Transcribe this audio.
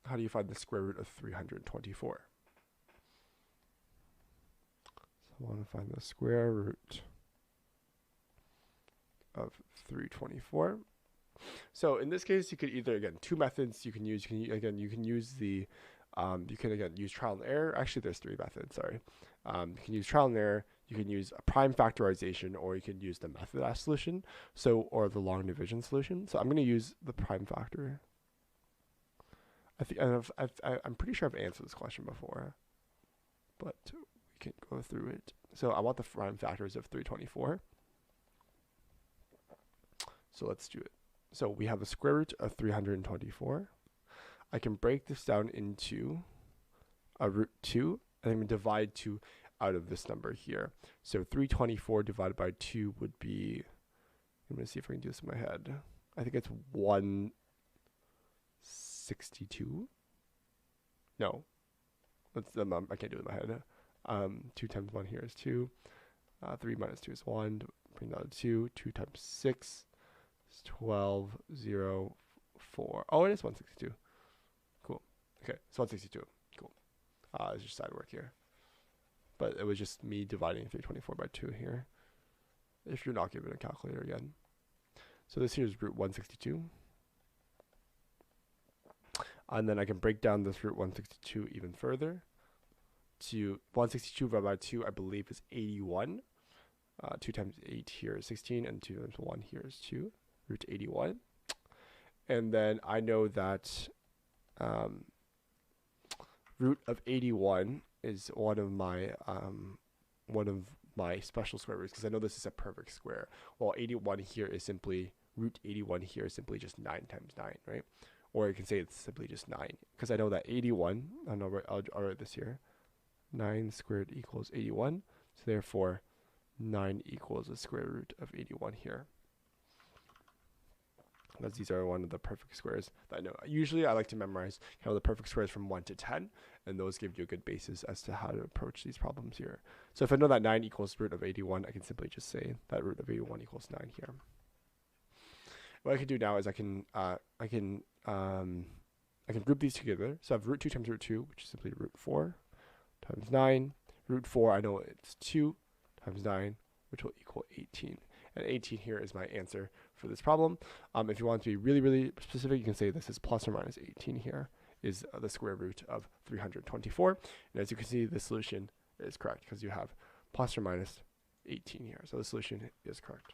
how do you find the square root of 324? So I want to find the square root of 324. So in this case, you could either, again, two methods you can use. You can use the, you can again use trial and error. Actually, there's three methods. Sorry, you can use trial and error. You can use a prime factorization, or you can use the method solution. So, or the long division solution. So I'm going to use the prime factor. I think I'm pretty sure I've answered this question before, but we can go through it. So I want the prime factors of 324. So let's do it. So we have the square root of 324. I can break this down into a root 2, and I'm going to divide 2 out of this number here. So 324 divided by 2 would be, I'm going to see if I can do this in my head. I think it's 162. No, that's I can't do it in my head. 2 times 1 here is 2. 3 minus 2 is 1. Bring that to 2. 2 times 6 is 12, 0, 4. Oh, it is 162. Cool. Okay, so 162. Cool. It's just side work here. But it was just me dividing 324 by 2 here, if you're not given a calculator again. So this here is root 162. And then I can break down this root 162 even further. To 162 divided by 2, I believe, is 81. 2 times 8 here is 16, and 2 times 1 here is 2, root 81. And then I know that root of 81 is one of my special square roots, because I know this is a perfect square. Well, 81 here is simply, root 81 here is simply just 9 times 9, right? Or you can say it's simply just 9, because I know that 81, I'll write this here, 9 squared equals 81, so therefore 9 equals the square root of 81 here. Because these are one of the perfect squares that I know. Usually I like to memorize the perfect squares from 1 to 10, and those give you a good basis as to how to approach these problems here. So if I know that 9 equals root of 81, I can simply just say that root of 81 equals 9 here. What I can do now is I can group these together. So I have root 2 times root 2, which is simply root 4 times 9. Root 4, I know it's 2 times 9, which will equal 18. And 18 here is my answer for this problem. If you want to be really, really specific, you can say this is plus or minus 18 here is the square root of 324. And as you can see, the solution is correct because you have plus or minus 18 here. So the solution is correct.